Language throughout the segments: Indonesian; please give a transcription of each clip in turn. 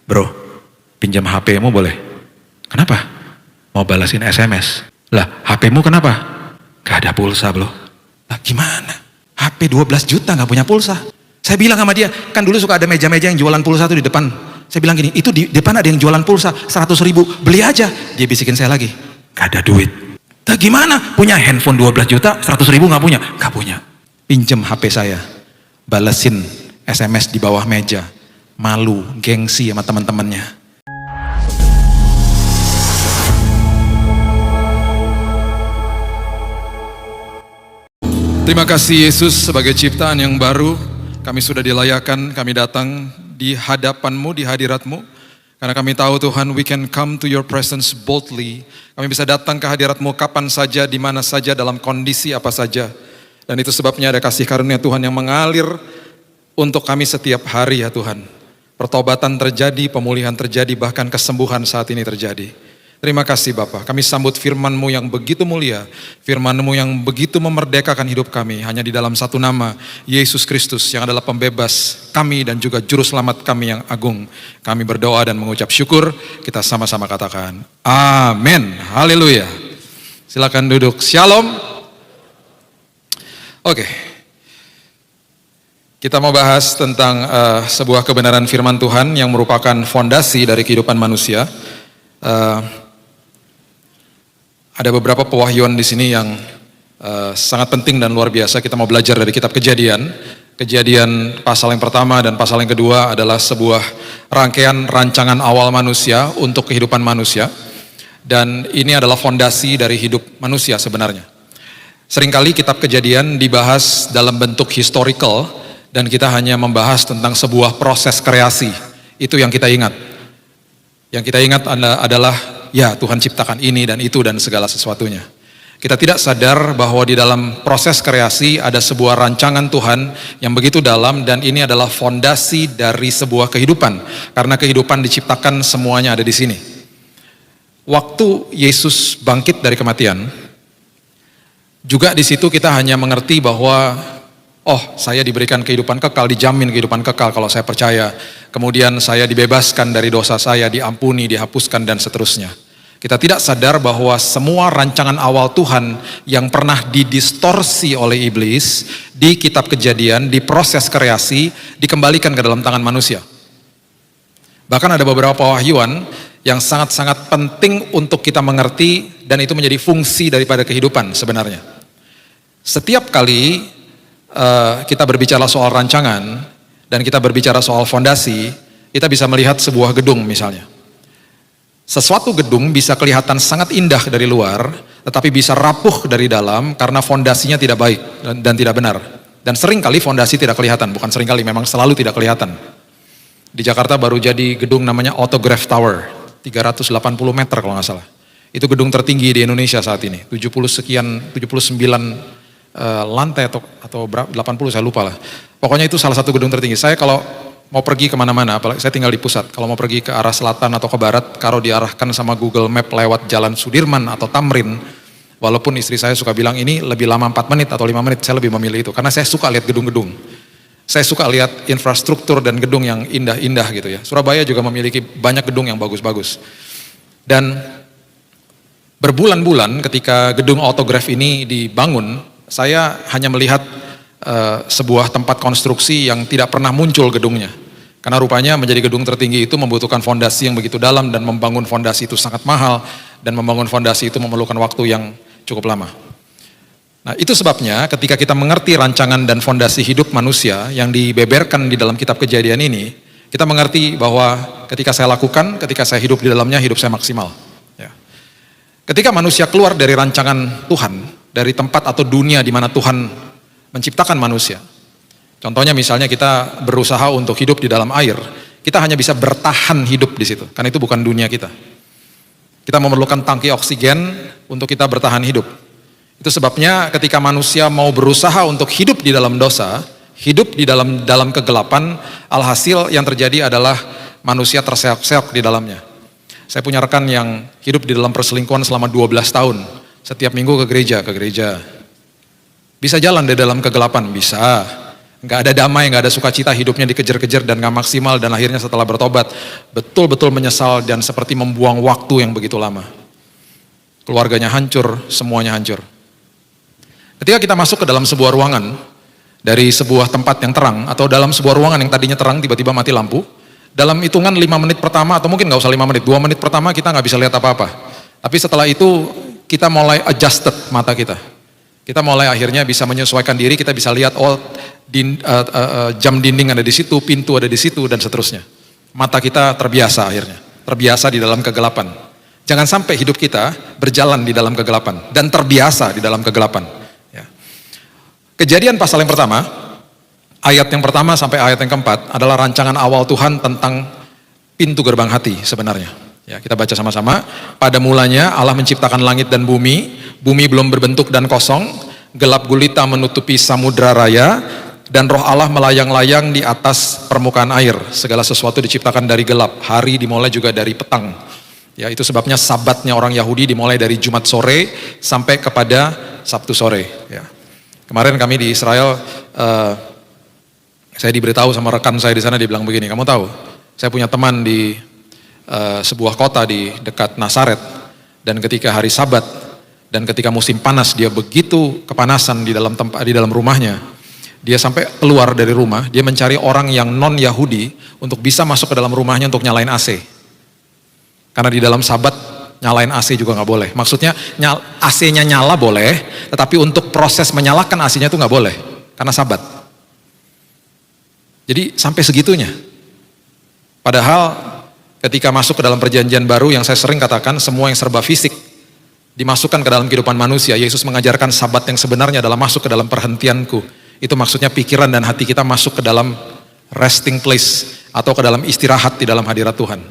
Bro, pinjam HP-mu boleh? Kenapa? Mau balasin SMS. Lah, HP-mu kenapa? Gak ada pulsa, bro. Lah gimana? HP 12 juta gak punya pulsa. Saya bilang sama dia, kan dulu suka ada meja-meja yang jualan pulsa tuh di depan. Saya bilang gini, itu di depan ada yang jualan pulsa 100 ribu, beli aja. Dia bisikin saya lagi, gak ada duit. Lah gimana? Punya handphone 12 juta, 100 ribu gak punya? Gak punya. Pinjem HP saya, balesin SMS di bawah meja. Malu, gengsi sama teman-temannya. Terima kasih Yesus sebagai ciptaan yang baru. Kami sudah dilayakan, kami datang di hadapan-Mu, di hadirat-Mu. Karena kami tahu Tuhan, we can come to your presence boldly. Kami bisa datang ke hadirat-Mu kapan saja, di mana saja, dalam kondisi apa saja. Dan itu sebabnya ada kasih karunia Tuhan yang mengalir untuk kami setiap hari ya Tuhan. Pertobatan terjadi, pemulihan terjadi, bahkan kesembuhan saat ini terjadi. Terima kasih Bapa, kami sambut firman-Mu yang begitu mulia, firman-Mu yang begitu memerdekakan hidup kami, hanya di dalam satu nama, Yesus Kristus yang adalah pembebas kami dan juga juru selamat kami yang agung. Kami berdoa dan mengucap syukur, kita sama-sama katakan, amin, haleluya. Silakan duduk, shalom. Oke, kita mau bahas tentang sebuah kebenaran firman Tuhan yang merupakan fondasi dari kehidupan manusia. Ada beberapa pewahyuan di sini yang sangat penting dan luar biasa. Kita mau belajar dari kitab Kejadian. Kejadian pasal yang pertama dan pasal yang kedua adalah sebuah rangkaian rancangan awal manusia untuk kehidupan manusia. Dan ini adalah fondasi dari hidup manusia sebenarnya. Seringkali kitab Kejadian dibahas dalam bentuk historical dan kita hanya membahas tentang sebuah proses kreasi. Itu yang kita ingat. Yang kita ingat adalah ya Tuhan ciptakan ini dan itu dan segala sesuatunya. Kita tidak sadar bahwa di dalam proses kreasi ada sebuah rancangan Tuhan yang begitu dalam dan ini adalah fondasi dari sebuah kehidupan. Karena kehidupan diciptakan semuanya ada di sini. Waktu Yesus bangkit dari kematian, juga di situ kita hanya mengerti bahwa oh, saya diberikan kehidupan kekal, dijamin kehidupan kekal kalau saya percaya. Kemudian saya dibebaskan dari dosa saya, diampuni, dihapuskan, dan seterusnya. Kita tidak sadar bahwa semua rancangan awal Tuhan yang pernah didistorsi oleh iblis di kitab Kejadian, di proses kreasi, dikembalikan ke dalam tangan manusia. Bahkan ada beberapa pewahyuan yang sangat-sangat penting untuk kita mengerti dan itu menjadi fungsi daripada kehidupan sebenarnya. Setiap kali kita berbicara soal rancangan dan kita berbicara soal fondasi, kita bisa melihat sebuah gedung misalnya. Sesuatu gedung bisa kelihatan sangat indah dari luar, tetapi bisa rapuh dari dalam karena fondasinya tidak baik dan tidak benar. Dan seringkali fondasi tidak kelihatan, bukan seringkali, memang selalu tidak kelihatan. Di Jakarta baru jadi gedung namanya Autograph Tower, 380 meter kalau nggak salah. Itu gedung tertinggi di Indonesia saat ini, 79 lantai atau berapa, 80 saya lupa lah. Pokoknya itu salah satu gedung tertinggi. Saya kalau mau pergi kemana-mana, apalagi saya tinggal di pusat, kalau mau pergi ke arah selatan atau ke barat, kalau diarahkan sama Google Map lewat Jalan Sudirman atau Tamrin, walaupun istri saya suka bilang ini lebih lama 4 menit atau 5 menit, saya lebih memilih itu. Karena saya suka lihat gedung-gedung. Saya suka lihat infrastruktur dan gedung yang indah-indah gitu ya. Surabaya juga memiliki banyak gedung yang bagus-bagus. Dan berbulan-bulan ketika gedung Autograph ini dibangun, saya hanya melihat sebuah tempat konstruksi yang tidak pernah muncul gedungnya. Karena rupanya menjadi gedung tertinggi itu membutuhkan fondasi yang begitu dalam dan membangun fondasi itu sangat mahal dan membangun fondasi itu memerlukan waktu yang cukup lama. Nah itu sebabnya ketika kita mengerti rancangan dan fondasi hidup manusia yang dibeberkan di dalam kitab Kejadian ini, kita mengerti bahwa ketika saya lakukan, ketika saya hidup di dalamnya, hidup saya maksimal. Ya. Ketika manusia keluar dari rancangan Tuhan, dari tempat atau dunia di mana Tuhan menciptakan manusia. Contohnya misalnya kita berusaha untuk hidup di dalam air, kita hanya bisa bertahan hidup di situ, karena itu bukan dunia kita. Kita memerlukan tangki oksigen untuk kita bertahan hidup. Itu sebabnya ketika manusia mau berusaha untuk hidup di dalam dosa, hidup di dalam kegelapan, alhasil yang terjadi adalah manusia terseok-seok di dalamnya. Saya punya rekan yang hidup di dalam perselingkuhan selama 12 tahun. Setiap minggu ke gereja. Bisa jalan di dalam kegelapan? Bisa. nggak ada damai, nggak ada sukacita, hidupnya dikejar-kejar dan nggak maksimal, dan akhirnya setelah bertobat betul-betul menyesal dan seperti membuang waktu yang begitu lama. Keluarganya hancur, semuanya hancur. Ketika kita masuk ke dalam sebuah ruangan, dari sebuah tempat yang terang, atau dalam sebuah ruangan yang tadinya terang tiba-tiba mati lampu, dalam hitungan 5 menit pertama, atau mungkin nggak usah 5 menit, 2 menit pertama kita nggak bisa lihat apa-apa. Tapi setelah itu kita mulai adjusted mata kita. Kita mulai akhirnya bisa menyesuaikan diri, kita bisa lihat jam dinding ada di situ, pintu ada di situ, dan seterusnya. Mata kita terbiasa akhirnya, terbiasa di dalam kegelapan. Jangan sampai hidup kita berjalan di dalam kegelapan dan terbiasa di dalam kegelapan. Ya. Kejadian pasal yang pertama, ayat yang pertama sampai ayat yang keempat adalah rancangan awal Tuhan tentang pintu gerbang hati sebenarnya. Ya, kita baca sama-sama. Pada mulanya Allah menciptakan langit dan bumi. Bumi belum berbentuk dan kosong. Gelap gulita menutupi samudra raya. Dan roh Allah melayang-layang di atas permukaan air. Segala sesuatu diciptakan dari gelap. Hari dimulai juga dari petang. Ya, itu sebabnya sabatnya orang Yahudi dimulai dari Jumat sore sampai kepada Sabtu sore. Ya. Kemarin kami di Israel, saya diberitahu sama rekan saya di sana, dia bilang begini, kamu tahu, saya punya teman di sebuah kota di dekat Nazaret, dan ketika hari Sabat dan ketika musim panas dia begitu kepanasan di dalam rumahnya, dia sampai keluar dari rumah, dia mencari orang yang non Yahudi untuk bisa masuk ke dalam rumahnya untuk nyalain AC. Karena di dalam Sabat nyalain AC juga nggak boleh. Maksudnya AC-nya nyala boleh, tetapi untuk proses menyalakan AC-nya itu nggak boleh karena Sabat. Jadi sampai segitunya. Padahal ketika masuk ke dalam perjanjian baru yang saya sering katakan, semua yang serba fisik dimasukkan ke dalam kehidupan manusia. Yesus mengajarkan Sabat yang sebenarnya adalah masuk ke dalam perhentianku. Itu maksudnya pikiran dan hati kita masuk ke dalam resting place atau ke dalam istirahat di dalam hadirat Tuhan.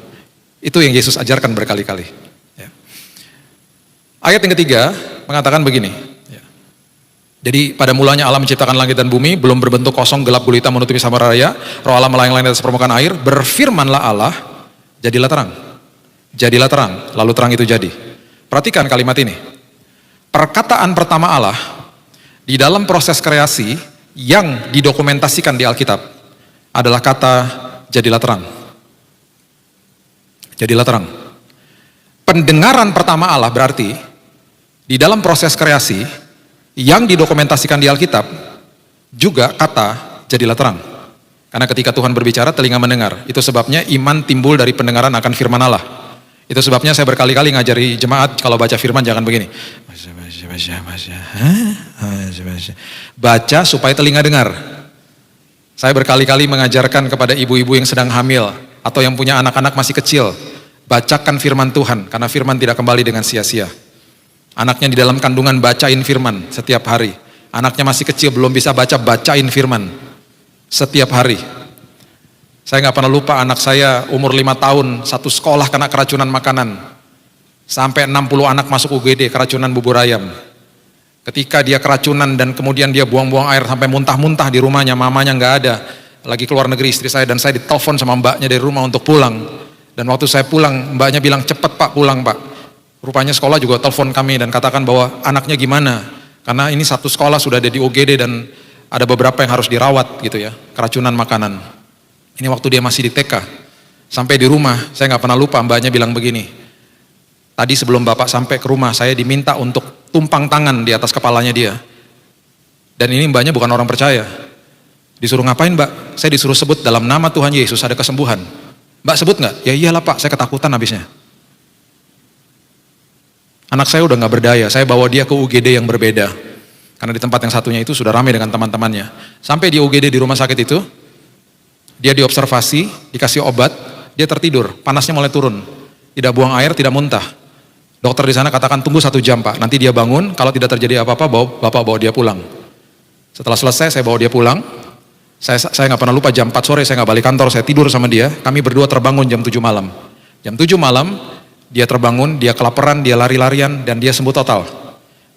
Itu yang Yesus ajarkan berkali-kali. Ya. Ayat yang ketiga mengatakan begini. Ya. Jadi pada mulanya Allah menciptakan langit dan bumi, belum berbentuk kosong, gelap gulita menutupi samudra raya, roh Allah melayang-layang di atas permukaan air, berfirmanlah Allah, jadilah terang. Jadilah terang, lalu terang itu jadi. Perhatikan kalimat ini. Perkataan pertama Allah di dalam proses kreasi yang didokumentasikan di Alkitab adalah kata jadilah terang. Jadilah terang. Pendengaran pertama Allah berarti di dalam proses kreasi yang didokumentasikan di Alkitab juga kata jadilah terang. Karena ketika Tuhan berbicara telinga mendengar. Itu sebabnya iman timbul dari pendengaran akan firman Allah. Itu sebabnya saya berkali-kali ngajari jemaat kalau baca firman jangan begini. Baca supaya telinga dengar. Saya berkali-kali mengajarkan kepada ibu-ibu yang sedang hamil atau yang punya anak-anak masih kecil, bacakan firman Tuhan, karena firman tidak kembali dengan sia-sia. Anaknya di dalam kandungan bacain firman setiap hari. Anaknya masih kecil belum bisa baca, bacain firman setiap hari. Saya nggak pernah lupa anak saya umur 5 tahun, satu sekolah kena keracunan makanan. Sampai 60 anak masuk UGD keracunan bubur ayam. Ketika dia keracunan dan kemudian dia buang-buang air sampai muntah-muntah di rumahnya, mamanya nggak ada. Lagi keluar negeri istri saya, dan saya ditelepon sama mbaknya dari rumah untuk pulang. Dan waktu saya pulang, mbaknya bilang, cepet pak pulang pak. Rupanya sekolah juga telepon kami dan katakan bahwa anaknya gimana. Karena ini satu sekolah sudah ada di UGD dan ada beberapa yang harus dirawat gitu ya, keracunan makanan. Ini waktu dia masih di TK. Sampai di rumah, saya nggak pernah lupa mbaknya bilang begini. Tadi sebelum bapak sampai ke rumah, saya diminta untuk tumpang tangan di atas kepalanya dia. Dan ini mbaknya bukan orang percaya. Disuruh ngapain mbak? Saya disuruh sebut dalam nama Tuhan Yesus ada kesembuhan. Mbak sebut nggak? Ya iyalah pak, saya ketakutan habisnya. Anak saya udah nggak berdaya, saya bawa dia ke UGD yang berbeda. Karena di tempat yang satunya itu sudah ramai dengan teman-temannya. Sampai di UGD di rumah sakit itu, dia diobservasi, dikasih obat, dia tertidur, panasnya mulai turun. Tidak buang air, tidak muntah. Dokter di sana katakan tunggu 1 jam pak, nanti dia bangun, kalau tidak terjadi apa-apa, bapak bawa dia pulang. Setelah selesai, saya bawa dia pulang. Saya nggak pernah lupa jam 4 sore saya nggak balik kantor, saya tidur sama dia. Kami berdua terbangun jam 7 malam. Jam 7 malam dia terbangun, dia kelaparan, dia lari-larian, dan dia sembuh total.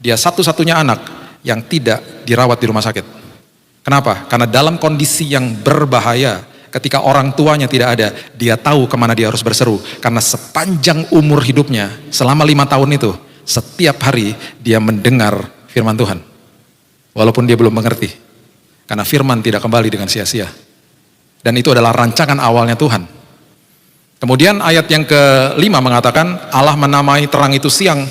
Dia satu-satunya anak yang tidak dirawat di rumah sakit. Kenapa? Karena dalam kondisi yang berbahaya, ketika orang tuanya tidak ada, dia tahu kemana dia harus berseru. Karena sepanjang umur hidupnya, selama 5 tahun itu, setiap hari dia mendengar firman Tuhan. Walaupun dia belum mengerti. Karena firman tidak kembali dengan sia-sia. Dan itu adalah rancangan awalnya Tuhan. Kemudian ayat yang ke-5 mengatakan, Allah menamai terang itu siang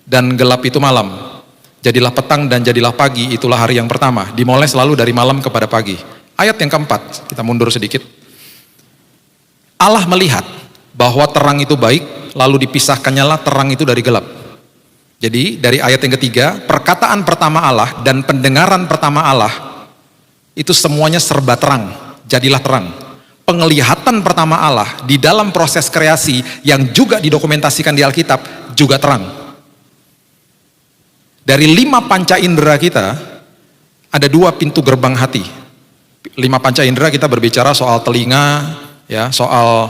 dan gelap itu malam. Jadilah petang dan jadilah pagi, itulah hari yang pertama. Dimulai selalu dari malam kepada pagi. Ayat yang keempat, kita mundur sedikit. Allah melihat bahwa terang itu baik, lalu dipisahkannyalah terang itu dari gelap. Jadi dari ayat yang ketiga, perkataan pertama Allah dan pendengaran pertama Allah, itu semuanya serba terang, jadilah terang. Penglihatan pertama Allah di dalam proses kreasi yang juga didokumentasikan di Alkitab juga terang. Dari 5 panca indera kita, ada 2 pintu gerbang hati. 5 panca indera kita berbicara soal telinga, ya, soal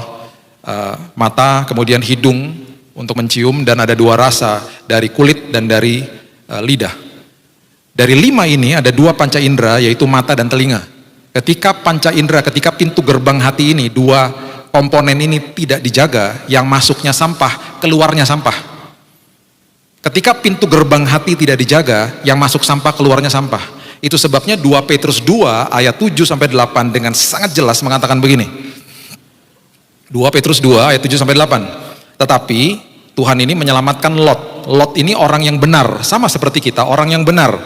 mata, kemudian hidung untuk mencium, dan ada 2 rasa, dari kulit dan dari lidah. Dari 5 ini ada 2 panca indera, yaitu mata dan telinga. Ketika panca indera, ketika pintu gerbang hati ini, 2 komponen ini tidak dijaga, yang masuknya sampah, keluarnya sampah. Ketika pintu gerbang hati tidak dijaga, yang masuk sampah, keluarnya sampah. Itu sebabnya 2 Petrus 2 ayat 7-8 dengan sangat jelas mengatakan begini. 2 Petrus 2 ayat 7-8. Tetapi Tuhan ini menyelamatkan Lot. Lot ini orang yang benar, sama seperti kita, orang yang benar,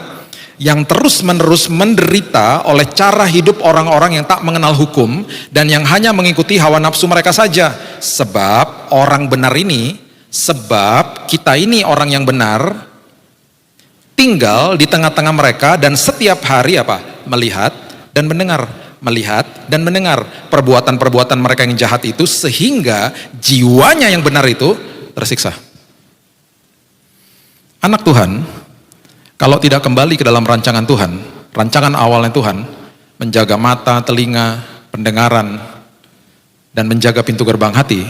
yang terus-menerus menderita oleh cara hidup orang-orang yang tak mengenal hukum dan yang hanya mengikuti hawa nafsu mereka saja. Sebab orang benar ini, sebab kita ini orang yang benar, tinggal di tengah-tengah mereka dan setiap hari melihat dan mendengar, melihat dan mendengar perbuatan-perbuatan mereka yang jahat itu, sehingga jiwanya yang benar itu tersiksa. Anak Tuhan, kalau tidak kembali ke dalam rancangan Tuhan, rancangan awalnya Tuhan, menjaga mata, telinga, pendengaran, dan menjaga pintu gerbang hati,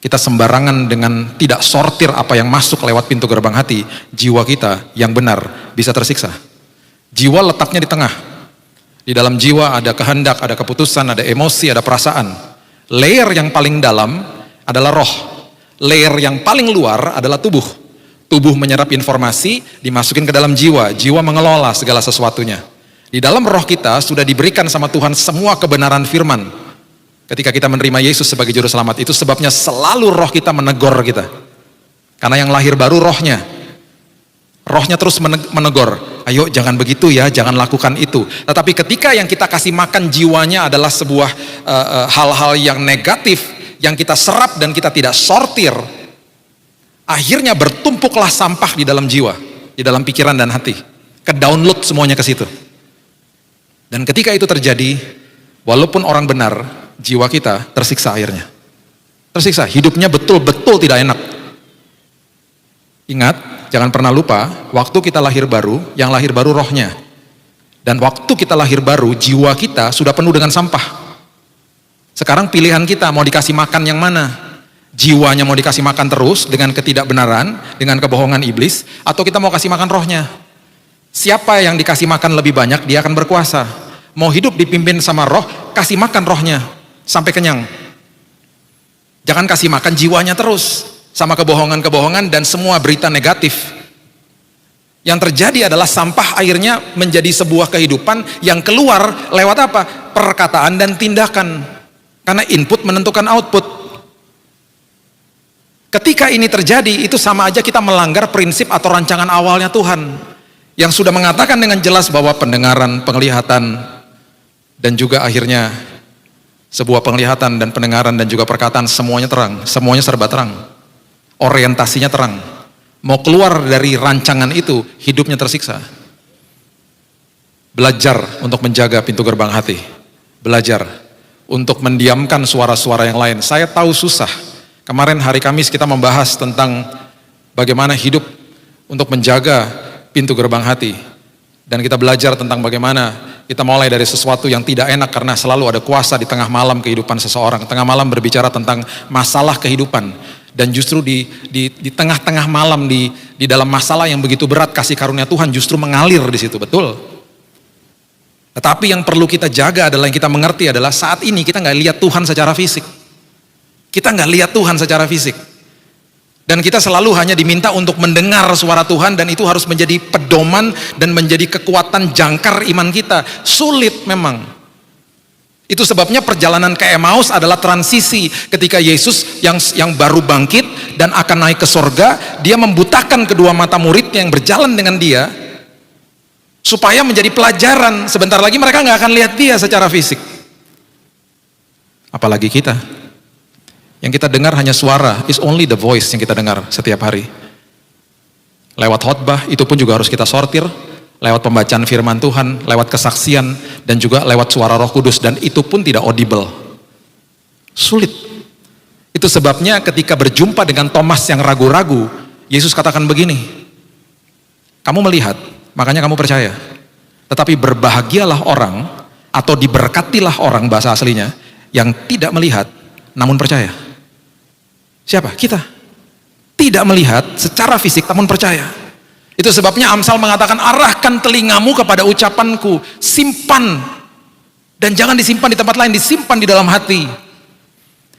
kita sembarangan dengan tidak sortir apa yang masuk lewat pintu gerbang hati, jiwa kita yang benar bisa tersiksa. Jiwa letaknya di tengah. Di dalam jiwa ada kehendak, ada keputusan, ada emosi, ada perasaan. Layer yang paling dalam adalah roh. Layer yang paling luar adalah tubuh. Tubuh menyerap informasi, dimasukin ke dalam jiwa. Jiwa mengelola segala sesuatunya. Di dalam roh kita sudah diberikan sama Tuhan semua kebenaran firman. Ketika kita menerima Yesus sebagai juru selamat, itu sebabnya selalu roh kita menegur kita. Karena yang lahir baru rohnya. Rohnya terus menegur. Ayo jangan begitu ya, jangan lakukan itu. Tetapi ketika yang kita kasih makan jiwanya adalah sebuah hal-hal yang negatif, yang kita serap dan kita tidak sortir, akhirnya bertumpuklah sampah di dalam jiwa, di dalam pikiran dan hati. Ke-download semuanya ke situ. Dan ketika itu terjadi, walaupun orang benar, jiwa kita tersiksa akhirnya. Tersiksa, hidupnya betul-betul tidak enak. Ingat, jangan pernah lupa, waktu kita lahir baru, yang lahir baru rohnya. Dan waktu kita lahir baru, jiwa kita sudah penuh dengan sampah. Sekarang pilihan kita mau dikasih makan yang mana? Jiwanya mau dikasih makan terus dengan ketidakbenaran, dengan kebohongan iblis, atau kita mau kasih makan rohnya? Siapa yang dikasih makan lebih banyak, dia akan berkuasa. Mau hidup dipimpin sama roh, kasih makan rohnya sampai kenyang. Jangan kasih makan jiwanya terus sama kebohongan-kebohongan dan semua berita negatif. Yang terjadi adalah sampah akhirnya menjadi sebuah kehidupan yang keluar lewat apa? Perkataan dan tindakan. Karena input menentukan output. Ketika ini terjadi, itu sama aja kita melanggar prinsip atau rancangan awalnya Tuhan, yang sudah mengatakan dengan jelas bahwa pendengaran, penglihatan, dan juga akhirnya sebuah penglihatan dan pendengaran dan juga perkataan semuanya terang, semuanya serba terang, orientasinya terang. Mau keluar dari rancangan itu, hidupnya tersiksa. Belajar untuk menjaga pintu gerbang hati, belajar untuk mendiamkan suara-suara yang lain. Saya tahu susah. Kemarin hari Kamis kita membahas tentang bagaimana hidup untuk menjaga pintu gerbang hati. Dan kita belajar tentang bagaimana kita mulai dari sesuatu yang tidak enak karena selalu ada kuasa di tengah malam kehidupan seseorang. Tengah malam berbicara tentang masalah kehidupan. Dan justru di tengah-tengah malam, di dalam masalah yang begitu berat, kasih karunia Tuhan justru mengalir di situ, betul. Tetapi yang perlu kita jaga adalah, yang kita mengerti adalah saat ini kita nggak lihat Tuhan secara fisik. Kita nggak lihat Tuhan secara fisik. Dan kita selalu hanya diminta untuk mendengar suara Tuhan, dan itu harus menjadi pedoman dan menjadi kekuatan jangkar iman kita. Sulit memang. Itu sebabnya perjalanan ke Emmaus adalah transisi ketika Yesus yang baru bangkit dan akan naik ke sorga, dia membutakan kedua mata muridnya yang berjalan dengan dia, supaya menjadi pelajaran. Sebentar lagi mereka nggak akan lihat dia secara fisik. Apalagi kita. Yang kita dengar hanya suara, is only the voice yang kita dengar setiap hari. Lewat khotbah, itu pun juga harus kita sortir. Lewat pembacaan firman Tuhan, lewat kesaksian, dan juga lewat suara Roh Kudus, dan itu pun tidak audible. Sulit. Itu sebabnya ketika berjumpa dengan Thomas yang ragu-ragu, Yesus katakan begini, kamu melihat, makanya kamu percaya. Tetapi berbahagialah orang, atau diberkatilah orang, bahasa aslinya, yang tidak melihat, namun percaya. Siapa? Kita. Tidak melihat secara fisik, namun percaya. Itu sebabnya Amsal mengatakan, arahkan telingamu kepada ucapanku, simpan, dan jangan disimpan di tempat lain, disimpan di dalam hati.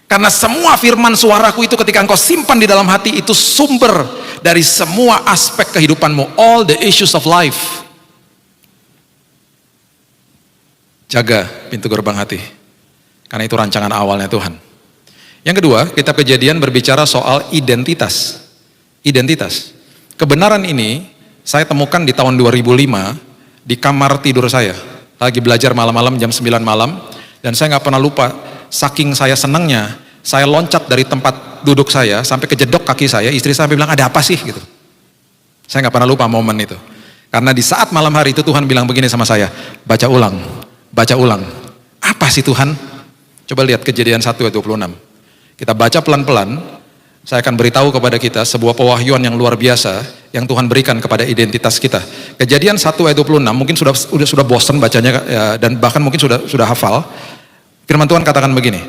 Karena semua firman suaraku itu ketika engkau simpan di dalam hati, itu sumber dari semua aspek kehidupanmu, all the issues of life. Jaga pintu gerbang hati, karena itu rancangan awalnya Tuhan. Yang kedua, kitab Kejadian berbicara soal identitas. Identitas. Kebenaran ini saya temukan di tahun 2005 di kamar tidur saya. Lagi belajar malam-malam jam 9 malam, dan saya nggak pernah lupa, saking saya senangnya, saya loncat dari tempat duduk saya sampai kejedok kaki saya. Istri saya sampai bilang, ada apa sih gitu. Saya nggak pernah lupa momen itu. Karena di saat malam hari itu Tuhan bilang begini sama saya, baca ulang, baca ulang. Apa sih Tuhan? Coba lihat Kejadian 1 ayat 26. Kita baca pelan-pelan, saya akan beritahu kepada kita sebuah pewahyuan yang luar biasa yang Tuhan berikan kepada identitas kita. Kejadian 1 ayat 26, mungkin sudah bosan bacanya ya, dan bahkan mungkin sudah hafal. Firman Tuhan katakan begini,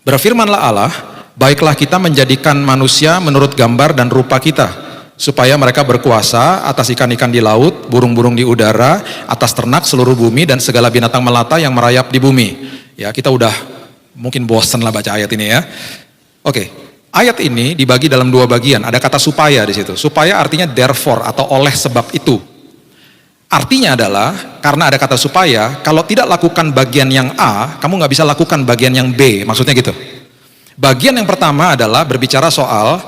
berfirmanlah Allah, baiklah kita menjadikan manusia menurut gambar dan rupa kita, supaya mereka berkuasa atas ikan-ikan di laut, burung-burung di udara, atas ternak seluruh bumi, dan segala binatang melata yang merayap di bumi. Ya, kita udah mungkin bosan lah baca ayat ini ya. Oke, ayat ini dibagi dalam dua bagian. Ada kata supaya di situ. Supaya artinya therefore atau oleh sebab itu. Artinya adalah karena ada kata supaya, kalau tidak lakukan bagian yang A, kamu nggak bisa lakukan bagian yang B. Maksudnya gitu. Bagian yang pertama adalah berbicara soal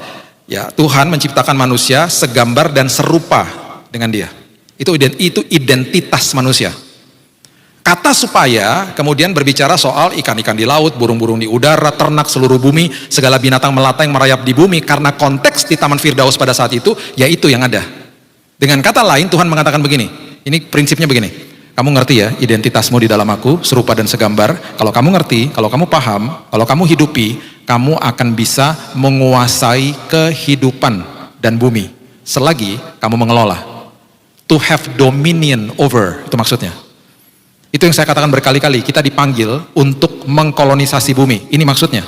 ya Tuhan menciptakan manusia segambar dan serupa dengan Dia. Itu identitas manusia. Kata supaya kemudian berbicara soal ikan-ikan di laut, burung-burung di udara, ternak seluruh bumi, segala binatang melata yang merayap di bumi, karena konteks di Taman Firdaus pada saat itu, yaitu yang ada. Dengan kata lain, Tuhan mengatakan begini, ini prinsipnya begini, kamu ngerti ya, identitasmu di dalam aku, serupa dan segambar, kalau kamu ngerti, kalau kamu paham, kalau kamu hidupi, kamu akan bisa menguasai kehidupan dan bumi, selagi kamu mengelola. To have dominion over, itu maksudnya. Itu yang saya katakan berkali-kali, kita dipanggil untuk mengkolonisasi bumi. Ini maksudnya.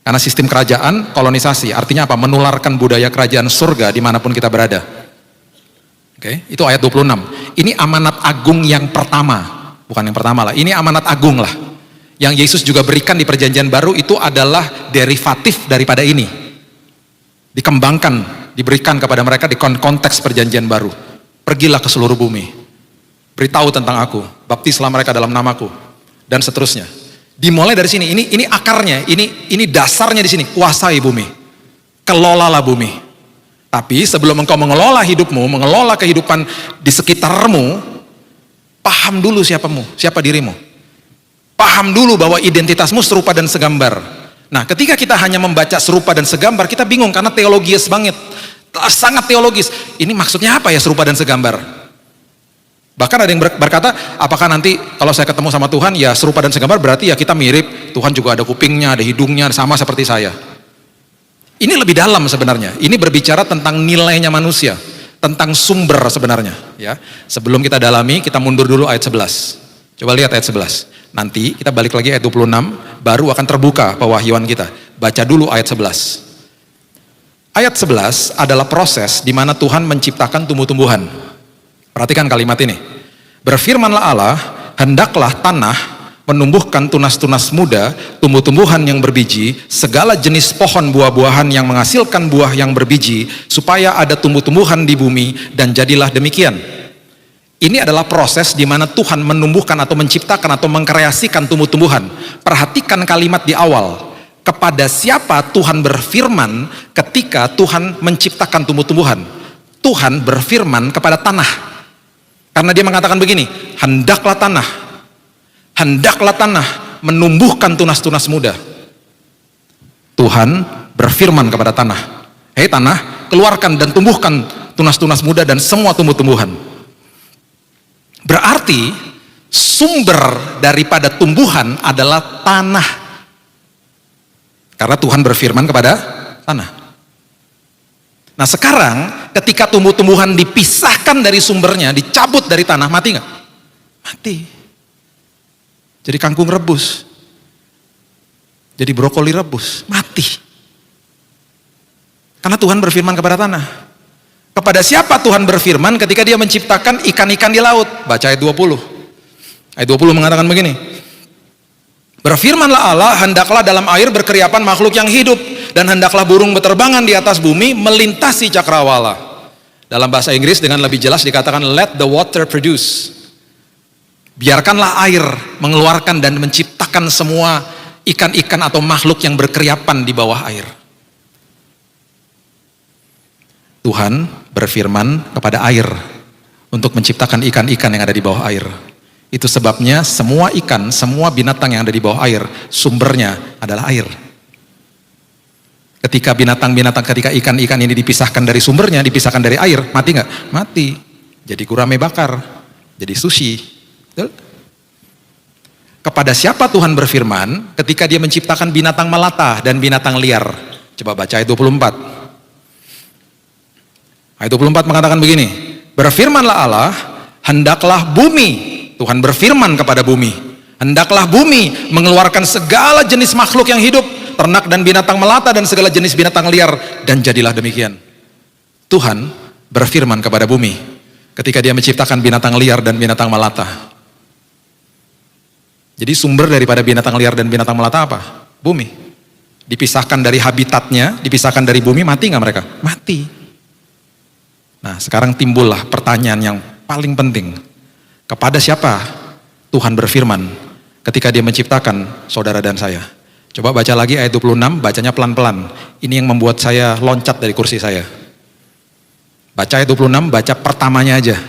Karena sistem kerajaan, kolonisasi, artinya apa? Menularkan budaya kerajaan surga dimanapun kita berada. Oke, itu ayat 26. Ini amanat agung yang pertama. Bukan yang pertama lah, ini amanat agung lah. Yang Yesus juga berikan di perjanjian baru itu adalah derivatif daripada ini. Dikembangkan, diberikan kepada mereka di konteks perjanjian baru. Pergilah ke seluruh bumi. Beritahu tentang aku, baptislah mereka dalam namaku, dan seterusnya. Dimulai dari sini, ini akarnya, ini dasarnya di sini, kuasai bumi, kelolalah bumi. Tapi sebelum engkau mengelola hidupmu, mengelola kehidupan di sekitarmu, paham dulu siapa dirimu. Paham dulu bahwa identitasmu serupa dan segambar. Nah, ketika kita hanya membaca serupa dan segambar, kita bingung karena teologis banget, sangat teologis. Ini maksudnya apa ya serupa dan segambar? Bahkan ada yang berkata, apakah nanti kalau saya ketemu sama Tuhan, ya serupa dan segambar berarti ya kita mirip, Tuhan juga ada kupingnya, ada hidungnya, sama seperti saya. Ini lebih dalam sebenarnya, ini berbicara tentang nilainya manusia, tentang sumber sebenarnya. Ya. Sebelum kita dalami, kita mundur dulu ayat 11. Coba lihat ayat 11. Nanti kita balik lagi ayat 26, baru akan terbuka pewahyuan kita. Baca dulu ayat 11. Ayat 11 adalah proses di mana Tuhan menciptakan tumbuh-tumbuhan. Perhatikan kalimat ini. Berfirmanlah Allah, hendaklah tanah menumbuhkan tunas-tunas muda, tumbuh-tumbuhan yang berbiji, segala jenis pohon buah-buahan yang menghasilkan buah yang berbiji, supaya ada tumbuh-tumbuhan di bumi, dan jadilah demikian. Ini adalah proses di mana Tuhan menumbuhkan atau menciptakan atau mengkreasikan tumbuh-tumbuhan. Perhatikan kalimat di awal. Kepada siapa Tuhan berfirman ketika Tuhan menciptakan tumbuh-tumbuhan? Tuhan berfirman kepada tanah. Karena dia mengatakan begini, hendaklah tanah menumbuhkan tunas-tunas muda. Tuhan berfirman kepada tanah, hei tanah, keluarkan dan tumbuhkan tunas-tunas muda dan semua tumbuh-tumbuhan. Berarti sumber daripada tumbuhan adalah tanah. Karena Tuhan berfirman kepada tanah. Nah sekarang ketika tumbuh-tumbuhan dipisahkan dari sumbernya, dicabut dari tanah, mati nggak? Mati. Jadi kangkung rebus, jadi brokoli rebus, mati. Karena Tuhan berfirman kepada tanah. Kepada siapa Tuhan berfirman ketika dia menciptakan ikan-ikan di laut? Baca ayat 20. Ayat 20 mengatakan begini. Berfirmanlah Allah, hendaklah dalam air berkeriapan makhluk yang hidup, dan hendaklah burung berterbangan di atas bumi melintasi cakrawala. Dalam bahasa Inggris dengan lebih jelas dikatakan let the water produce. Biarkanlah air mengeluarkan dan menciptakan semua ikan-ikan atau makhluk yang berkeriapan di bawah air. Tuhan berfirman kepada air untuk menciptakan ikan-ikan yang ada di bawah air. Itu sebabnya semua ikan, semua binatang yang ada di bawah air, sumbernya adalah air. Ketika ketika ikan-ikan ini dipisahkan dari sumbernya, dipisahkan dari air, mati nggak? Mati. Jadi gurame bakar, jadi sushi. Betul? Kepada siapa Tuhan berfirman ketika dia menciptakan binatang melata dan binatang liar? Coba baca ayat 24. Ayat 24 mengatakan begini, berfirmanlah Allah, hendaklah bumi, Tuhan berfirman kepada bumi, hendaklah bumi mengeluarkan segala jenis makhluk yang hidup, ternak dan binatang melata dan segala jenis binatang liar, dan jadilah demikian. Tuhan berfirman kepada bumi ketika dia menciptakan binatang liar dan binatang melata. Jadi sumber daripada binatang liar dan binatang melata apa? Bumi. Dipisahkan dari habitatnya, dipisahkan dari bumi, mati nggak mereka? Mati. Nah sekarang timbullah pertanyaan yang paling penting. Kepada siapa Tuhan berfirman ketika dia menciptakan saudara dan saya? Coba baca lagi ayat 26, bacanya pelan-pelan. Ini yang membuat saya loncat dari kursi saya. Baca ayat 26, baca pertamanya aja.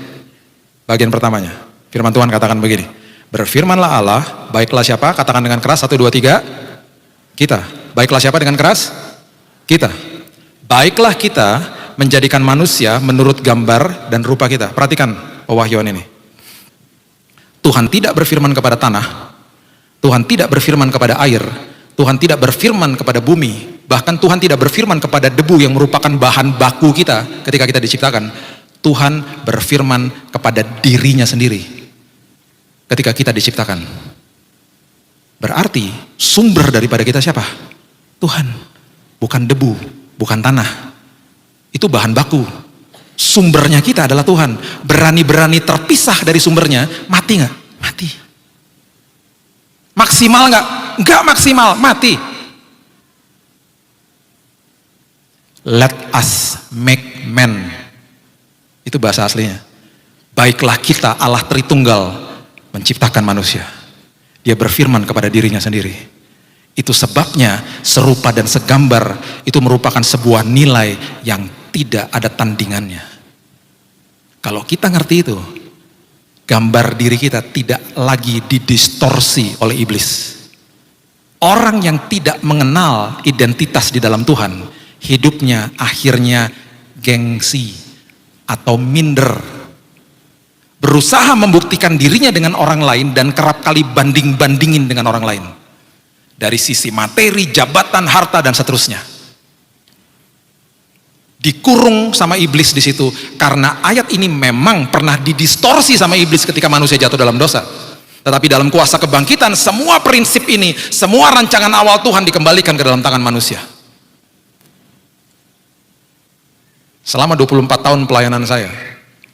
Bagian pertamanya. Firman Tuhan katakan begini. Berfirmanlah Allah, baiklah siapa? Katakan dengan keras, 1, 2, 3. Kita. Baiklah siapa dengan keras? Kita. Baiklah kita menjadikan manusia menurut gambar dan rupa kita. Perhatikan pewahyuan ini. Tuhan tidak berfirman kepada tanah, Tuhan tidak berfirman kepada air, Tuhan tidak berfirman kepada bumi, bahkan Tuhan tidak berfirman kepada debu yang merupakan bahan baku kita ketika kita diciptakan. Tuhan berfirman kepada dirinya sendiri ketika kita diciptakan. Berarti sumber daripada kita siapa? Tuhan, bukan debu, bukan tanah. Itu bahan baku. Sumbernya kita adalah Tuhan. Berani-berani terpisah dari sumbernya, mati nggak? Mati. Maksimal nggak? Nggak maksimal, mati. Let us make man. Itu bahasa aslinya. Baiklah kita, Allah Tritunggal, menciptakan manusia. Dia berfirman kepada dirinya sendiri. Itu sebabnya serupa dan segambar itu merupakan sebuah nilai yang tidak ada tandingannya. Kalau kita ngerti itu, gambar diri kita tidak lagi didistorsi oleh iblis. Orang yang tidak mengenal identitas di dalam Tuhan, hidupnya akhirnya gengsi atau minder. Berusaha membuktikan dirinya dengan orang lain dan kerap kali banding-bandingin dengan orang lain. Dari sisi materi, jabatan, harta, dan seterusnya. Dikurung sama iblis di situ karena ayat ini memang pernah didistorsi sama iblis ketika manusia jatuh dalam dosa. Tetapi dalam kuasa kebangkitan semua prinsip ini, semua rancangan awal Tuhan dikembalikan ke dalam tangan manusia. Selama 24 tahun pelayanan saya,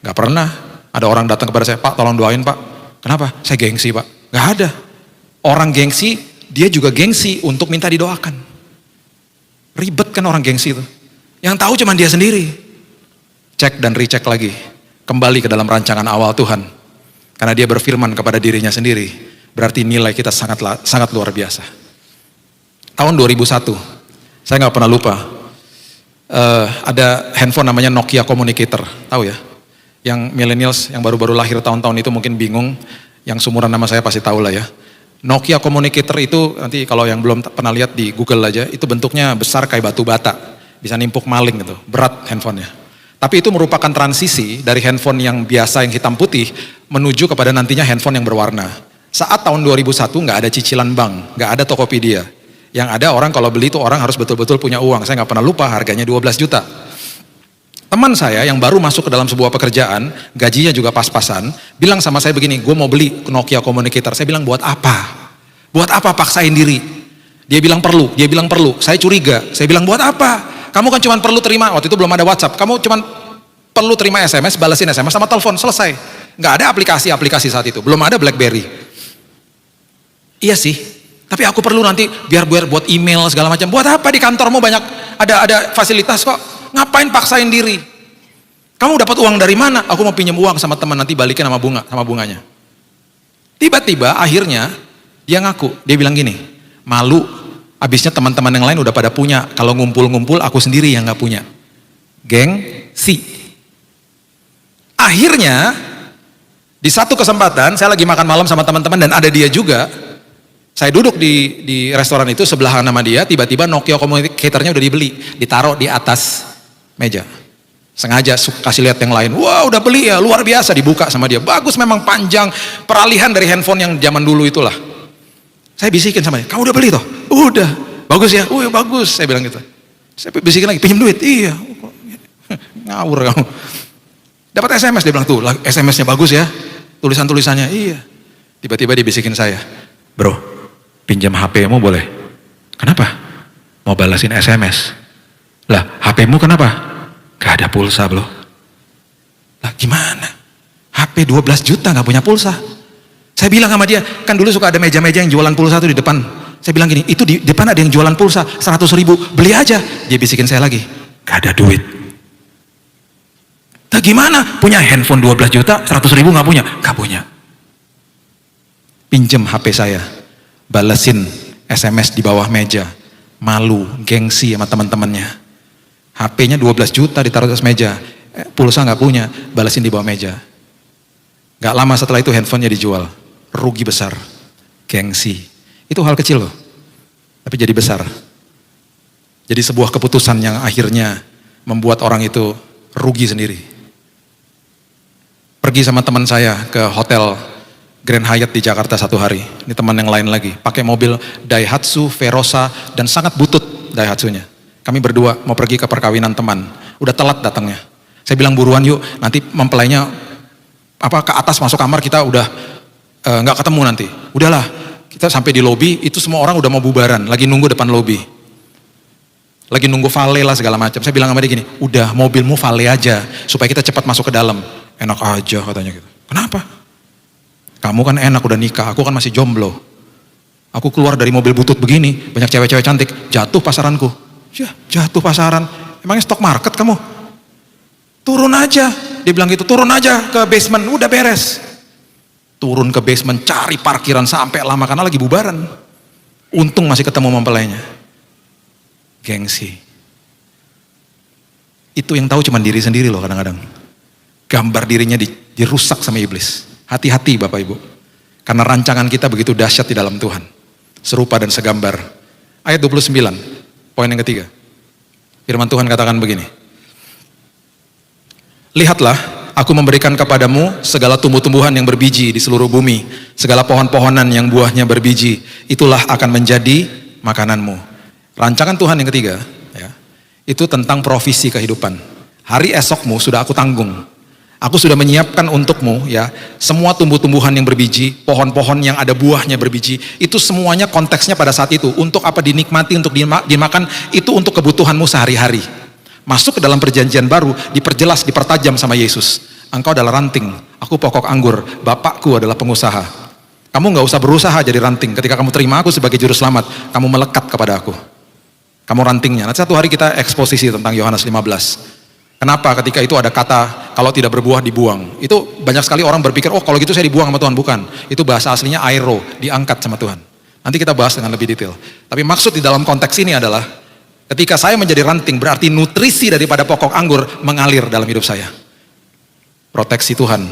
gak pernah ada orang datang kepada saya, Pak tolong doain Pak. Kenapa? Saya gengsi Pak. Gak ada. Orang gengsi, dia juga gengsi untuk minta didoakan. Ribet kan orang gengsi itu. Yang tahu cuma dia sendiri. Cek dan recheck lagi. Kembali ke dalam rancangan awal Tuhan. Karena dia berfirman kepada dirinya sendiri. Berarti nilai kita sangat luar biasa. Tahun 2001, saya nggak pernah lupa. Ada handphone namanya Nokia Communicator, tahu ya? Yang millennials yang baru-baru lahir tahun-tahun itu mungkin bingung, yang seumuran nama saya pasti tahu lah ya. Nokia Communicator itu nanti kalau yang belum pernah lihat di Google aja, itu bentuknya besar kayak batu bata, bisa nimpuk maling gitu, berat handphonenya. Tapi itu merupakan transisi dari handphone yang biasa yang hitam putih menuju kepada nantinya handphone yang berwarna. Saat tahun 2001 nggak ada cicilan bank, nggak ada Tokopedia. Yang ada orang kalau beli itu orang harus betul-betul punya uang. Saya nggak pernah lupa harganya 12 juta. Teman saya yang baru masuk ke dalam sebuah pekerjaan, gajinya juga pas-pasan, bilang sama saya begini, gue mau beli Nokia Communicator. Saya bilang buat apa? Buat apa paksain diri? Dia bilang perlu, Saya curiga, saya bilang buat apa? Kamu kan cuma perlu terima, waktu itu belum ada WhatsApp, kamu cuma perlu terima SMS, balesin SMS sama telepon, selesai. Nggak ada aplikasi-aplikasi saat itu, belum ada BlackBerry. Iya sih, tapi aku perlu nanti biar buat email segala macam. Buat apa di kantormu banyak ada fasilitas kok? Ngapain paksain diri? Kamu dapat uang dari mana? Aku mau pinjam uang sama teman nanti balikin sama bunganya. Tiba-tiba akhirnya dia ngaku, dia bilang gini, malu. Abisnya teman-teman yang lain udah pada punya. Kalau ngumpul-ngumpul aku sendiri yang nggak punya. Gengsi. Akhirnya di satu kesempatan saya lagi makan malam sama teman-teman dan ada dia juga. Saya duduk di restoran itu sebelah nama dia, tiba-tiba Nokia Communicator-nya udah dibeli, ditaruh di atas meja. Sengaja kasih lihat yang lain, wah udah beli ya, luar biasa, dibuka sama dia. Bagus memang, panjang, peralihan dari handphone yang zaman dulu itulah. Saya bisikin sama dia, kamu udah beli toh? Udah, bagus ya? Oh ya bagus, saya bilang gitu. Saya bisikin lagi, pinjam duit? Iya. Ngawur kamu. Dapat SMS, dia bilang tuh, SMS-nya bagus ya, tulisan-tulisannya, iya. Tiba-tiba dia bisikin saya, bro, pinjam HP-mu boleh? Kenapa? Mau balasin SMS. Lah, HP-mu kenapa? Gak ada pulsa, bro. Lah, gimana? HP 12 juta gak punya pulsa. Saya bilang sama dia, kan dulu suka ada meja-meja yang jualan pulsa tuh di depan. Saya bilang gini, itu di depan ada yang jualan pulsa 100.000, beli aja. Dia bisikin saya lagi, gak ada duit. Lah gimana? Punya handphone 12 juta, 100.000 gak punya? Gak punya. Pinjem HP saya, balesin SMS di bawah meja, malu, gengsi sama teman-temannya. HP-nya 12 juta ditaruh di atas meja, pulsa nggak punya, balesin di bawah meja. Nggak lama setelah itu handphonenya dijual, rugi besar, gengsi. Itu hal kecil loh, tapi jadi besar. Jadi sebuah keputusan yang akhirnya membuat orang itu rugi sendiri. Pergi sama teman saya ke hotel Grand Hyatt di Jakarta satu hari. Ini teman yang lain lagi, pakai mobil Daihatsu Verosa dan sangat butut Daihatsunya. Kami berdua mau pergi ke perkawinan teman, udah telat datangnya. Saya bilang buruan yuk, nanti mempelainya ke atas masuk kamar kita udah nggak ketemu nanti. Udahlah, kita sampai di lobi itu semua orang udah mau bubaran, lagi nunggu depan lobi, lagi nunggu valet lah segala macam. Saya bilang sama dia gini, udah mobilmu valet aja supaya kita cepat masuk ke dalam. Enak aja katanya gitu. Kenapa? Kamu kan enak udah nikah, aku kan masih jomblo. Aku keluar dari mobil butut begini, banyak cewek-cewek cantik, jatuh pasaranku. Ya, jatuh pasaran. Emangnya stok market kamu? Turun aja. Dia bilang gitu, turun aja ke basement, udah beres. Turun ke basement, cari parkiran sampai lama karena lagi bubaran. Untung masih ketemu mempelainya. Gengsi. Itu yang tahu cuma diri sendiri loh kadang-kadang. Gambar dirinya dirusak sama iblis. Hati-hati Bapak Ibu. Karena rancangan kita begitu dahsyat di dalam Tuhan. Serupa dan segambar. Ayat 29, poin yang ketiga. Firman Tuhan katakan begini. Lihatlah, aku memberikan kepadamu segala tumbuh-tumbuhan yang berbiji di seluruh bumi. Segala pohon-pohonan yang buahnya berbiji. Itulah akan menjadi makananmu. Rancangan Tuhan yang ketiga, ya, itu tentang provisi kehidupan. Hari esokmu sudah aku tanggung. Aku sudah menyiapkan untukmu ya, semua tumbuh-tumbuhan yang berbiji, pohon-pohon yang ada buahnya berbiji, itu semuanya konteksnya pada saat itu, untuk apa dinikmati, untuk dimakan, itu untuk kebutuhanmu sehari-hari. Masuk ke dalam perjanjian baru, diperjelas, dipertajam sama Yesus. Engkau adalah ranting, aku pokok anggur, Bapakku adalah pengusaha. Kamu nggak usah berusaha jadi ranting. Ketika kamu terima aku sebagai juru selamat, kamu melekat kepada aku. Kamu rantingnya. Nanti satu hari kita eksposisi tentang Yohanes 15. Kenapa ketika itu ada kata kalau tidak berbuah dibuang. Itu banyak sekali orang berpikir, oh kalau gitu saya dibuang sama Tuhan. Bukan. Itu bahasa aslinya aero, diangkat sama Tuhan. Nanti kita bahas dengan lebih detail. Tapi maksud di dalam konteks ini adalah ketika saya menjadi ranting berarti nutrisi daripada pokok anggur mengalir dalam hidup saya. Proteksi Tuhan,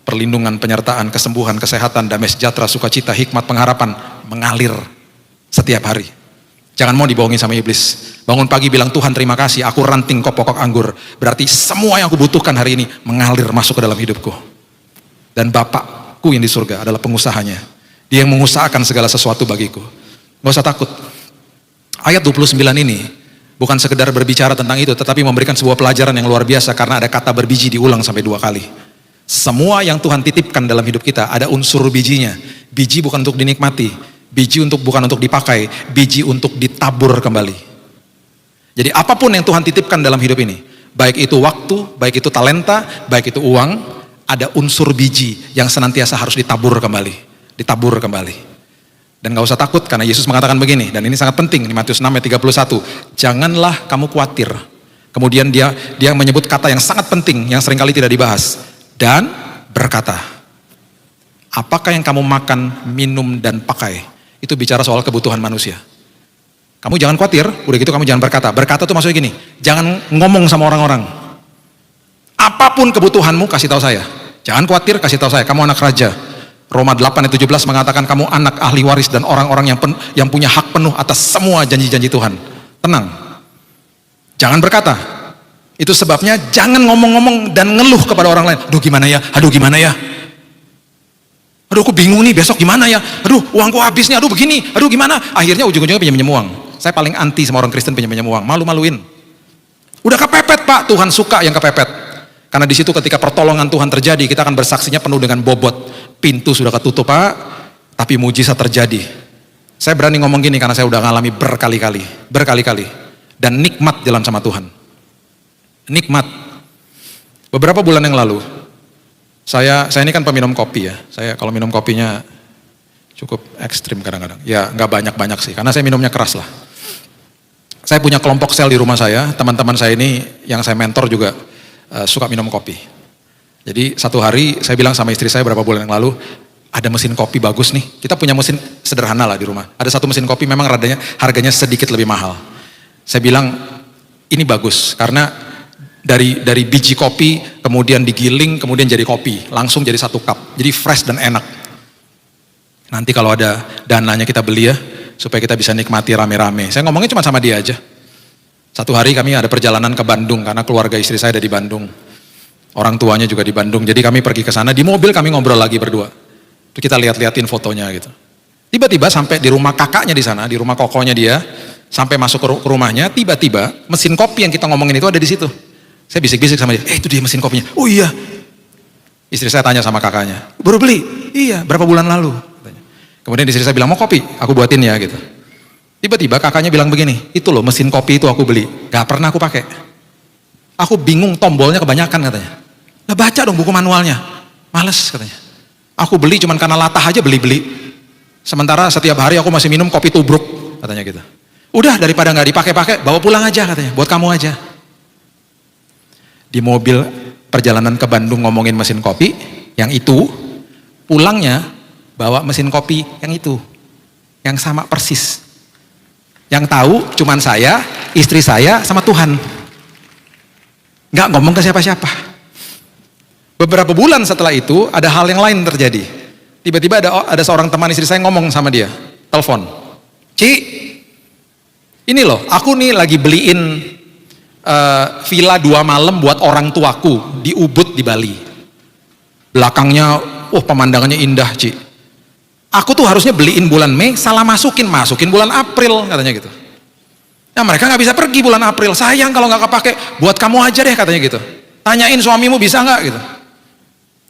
perlindungan, penyertaan, kesembuhan, kesehatan, damai sejahtera, sukacita, hikmat, pengharapan mengalir setiap hari. Jangan mau dibohongi sama iblis. Bangun pagi bilang, Tuhan terima kasih, aku ranting kok pokok anggur. Berarti semua yang aku butuhkan hari ini mengalir masuk ke dalam hidupku. Dan Bapakku yang di surga adalah pengusahanya. Dia yang mengusahakan segala sesuatu bagiku. Gak usah takut. Ayat 29 ini bukan sekedar berbicara tentang itu, tetapi memberikan sebuah pelajaran yang luar biasa karena ada kata berbiji diulang sampai 2 kali. Semua yang Tuhan titipkan dalam hidup kita ada unsur bijinya. Biji bukan untuk dinikmati, biji bukan untuk dipakai, biji untuk ditabur kembali. Jadi apapun yang Tuhan titipkan dalam hidup ini, baik itu waktu, baik itu talenta, baik itu uang, ada unsur biji yang senantiasa harus ditabur kembali, ditabur kembali. Dan gak usah takut karena Yesus mengatakan begini, dan ini sangat penting di Matius 6 ayat 31, janganlah kamu khawatir. Kemudian dia menyebut kata yang sangat penting yang seringkali tidak dibahas, dan berkata, apakah yang kamu makan, minum, dan pakai? Itu bicara soal kebutuhan manusia. Kamu jangan khawatir, udah gitu kamu jangan berkata. Berkata tuh maksudnya gini, jangan ngomong sama orang-orang. Apapun kebutuhanmu kasih tahu saya. Jangan khawatir, kasih tahu saya, kamu anak raja. Roma 8 ayat 17 mengatakan kamu anak ahli waris dan orang-orang yang punya hak penuh atas semua janji-janji Tuhan. Tenang. Jangan berkata. Itu sebabnya jangan ngomong-ngomong dan ngeluh kepada orang lain. Aduh gimana ya? Aduh gimana ya? Aduh aku bingung nih besok gimana ya? Aduh uangku habis nih, aduh begini, aduh gimana? Akhirnya ujung-ujungnya pinjam uang. Saya paling anti sama orang Kristen pinjam uang, malu-maluin. Udah kepepet Pak, Tuhan suka yang kepepet. Karena di situ ketika pertolongan Tuhan terjadi, kita akan bersaksinya penuh dengan bobot. Pintu sudah ketutup Pak, tapi mujizat terjadi. Saya berani ngomong gini karena saya udah ngalami berkali-kali. Dan nikmat jalan sama Tuhan. Nikmat. Beberapa bulan yang lalu, saya ini kan peminum kopi ya. Saya kalau minum kopinya cukup ekstrim kadang-kadang. Ya nggak banyak-banyak sih, karena saya minumnya keras lah. Saya punya kelompok sel di rumah saya, teman-teman saya ini yang saya mentor juga suka minum kopi. Jadi satu hari saya bilang sama istri saya beberapa bulan yang lalu, ada mesin kopi bagus nih. Kita punya mesin sederhana lah di rumah. Ada satu mesin kopi memang harganya sedikit lebih mahal. Saya bilang ini bagus karena dari biji kopi kemudian digiling kemudian jadi kopi, langsung jadi 1 cup. Jadi fresh dan enak. Nanti kalau ada dananya kita beli ya, supaya kita bisa nikmati rame-rame. Saya ngomongnya cuma sama dia aja. Satu hari kami ada perjalanan ke Bandung karena keluarga istri saya ada di Bandung. Orang tuanya juga di Bandung. Jadi kami pergi ke sana, di mobil kami ngobrol lagi berdua. Terus kita lihat-liatin fotonya gitu. Tiba-tiba sampai di rumah kakaknya di sana, di rumah kokonya dia, sampai masuk ke rumahnya, tiba-tiba mesin kopi yang kita ngomongin itu ada di situ. Saya bisik-bisik sama dia, itu dia mesin kopinya. Oh iya. Istri saya tanya sama kakaknya, baru beli? Iya, berapa bulan lalu? Kemudian istri saya bilang, mau kopi? Aku buatin ya gitu. Tiba-tiba kakaknya bilang begini, itu loh mesin kopi itu aku beli, gak pernah aku pakai. Aku bingung tombolnya kebanyakan katanya. Nah baca dong buku manualnya, males katanya. Aku beli cuman karena latah aja beli-beli. Sementara setiap hari aku masih minum kopi tubruk katanya gitu. Udah daripada gak dipakai-pakai, bawa pulang aja katanya, buat kamu aja. Di mobil perjalanan ke Bandung ngomongin mesin kopi, yang itu, pulangnya bawa mesin kopi yang itu, yang sama persis. Yang tahu cuman saya, istri saya, sama Tuhan. Nggak ngomong ke siapa-siapa. Beberapa bulan setelah itu ada hal yang lain terjadi. Tiba-tiba ada seorang teman istri saya ngomong sama dia, telepon, Ci, ini loh, aku nih lagi beliin villa 2 malam buat orang tuaku di Ubud di Bali. Belakangnya, pemandangannya indah Ci. Aku tuh harusnya beliin bulan Mei, salah masukin bulan April katanya gitu. Nah mereka nggak bisa pergi bulan April, sayang kalau nggak kepake, buat kamu aja deh katanya gitu. Tanyain suamimu bisa nggak gitu.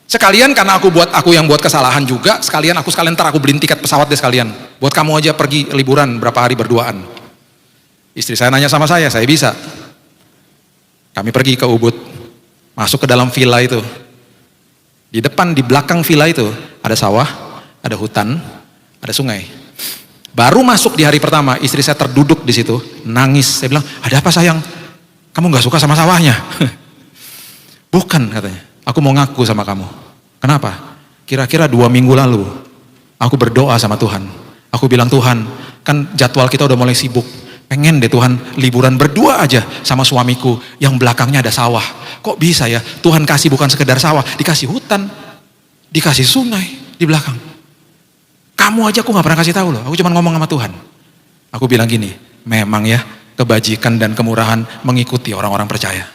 Sekalian karena aku yang buat kesalahan juga, sekalian ntar aku beliin tiket pesawat deh sekalian. Buat kamu aja pergi liburan berapa hari berduaan. Istri saya nanya sama saya bisa. Kami pergi ke Ubud, masuk ke dalam villa itu. Di belakang villa itu ada sawah, ada hutan, ada sungai. Baru masuk di hari pertama, istri saya terduduk di situ, nangis. Saya bilang, ada apa sayang? Kamu gak suka sama sawahnya? Bukan, katanya. Aku mau ngaku sama kamu. Kenapa? Kira-kira 2 minggu lalu, aku berdoa sama Tuhan. Aku bilang, Tuhan, kan jadwal kita udah mulai sibuk. Pengen deh Tuhan liburan berdua aja sama suamiku yang belakangnya ada sawah. Kok bisa ya? Tuhan kasih bukan sekedar sawah, dikasih hutan, dikasih sungai di belakang. Kamu aja aku gak pernah kasih tahu loh, aku cuma ngomong sama Tuhan. Aku bilang gini, memang ya kebajikan dan kemurahan mengikuti orang-orang percaya.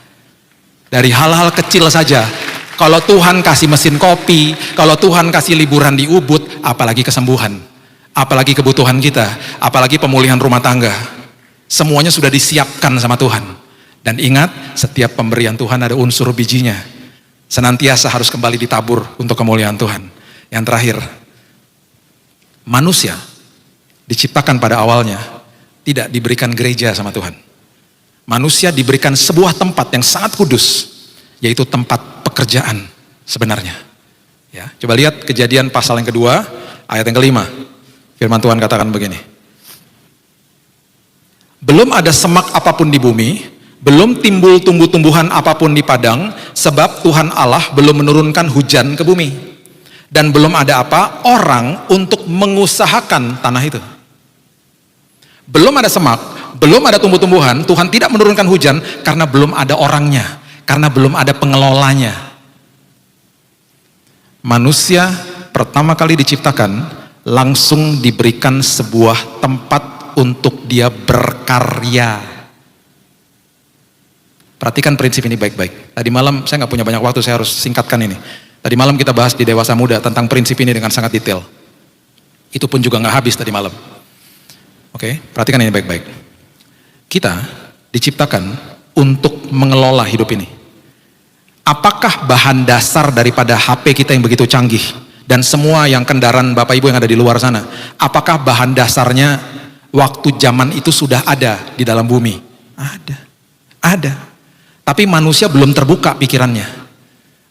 Dari hal-hal kecil saja, kalau Tuhan kasih mesin kopi, kalau Tuhan kasih liburan di Ubud, apalagi kesembuhan, apalagi kebutuhan kita, apalagi pemulihan rumah tangga. Semuanya sudah disiapkan sama Tuhan. Dan ingat, setiap pemberian Tuhan ada unsur bijinya. Senantiasa harus kembali ditabur untuk kemuliaan Tuhan. Yang terakhir, manusia diciptakan pada awalnya tidak diberikan gereja sama Tuhan. Manusia diberikan sebuah tempat yang sangat kudus, yaitu tempat pekerjaan sebenarnya. Ya, coba lihat Kejadian pasal yang kedua, ayat yang kelima. Firman Tuhan katakan begini. Belum ada semak apapun di bumi, belum timbul tumbuh-tumbuhan apapun di padang, sebab Tuhan Allah belum menurunkan hujan ke bumi. Dan belum ada apa? Orang untuk mengusahakan tanah itu. Belum ada semak, belum ada tumbuh-tumbuhan, Tuhan tidak menurunkan hujan karena belum ada orangnya, karena belum ada pengelolanya. Manusia pertama kali diciptakan langsung diberikan sebuah tempat untuk dia berkarya. Perhatikan prinsip ini baik-baik. Tadi malam saya nggak punya banyak waktu, saya harus singkatkan ini. Tadi malam kita bahas di Dewasa Muda tentang prinsip ini dengan sangat detail. Itu pun juga nggak habis tadi malam. Oke, perhatikan ini baik-baik. Kita diciptakan untuk mengelola hidup ini. Apakah bahan dasar daripada HP kita yang begitu canggih dan semua yang kendaraan Bapak Ibu yang ada di luar sana, apakah bahan dasarnya waktu zaman itu sudah ada di dalam bumi? Ada. Tapi manusia belum terbuka pikirannya.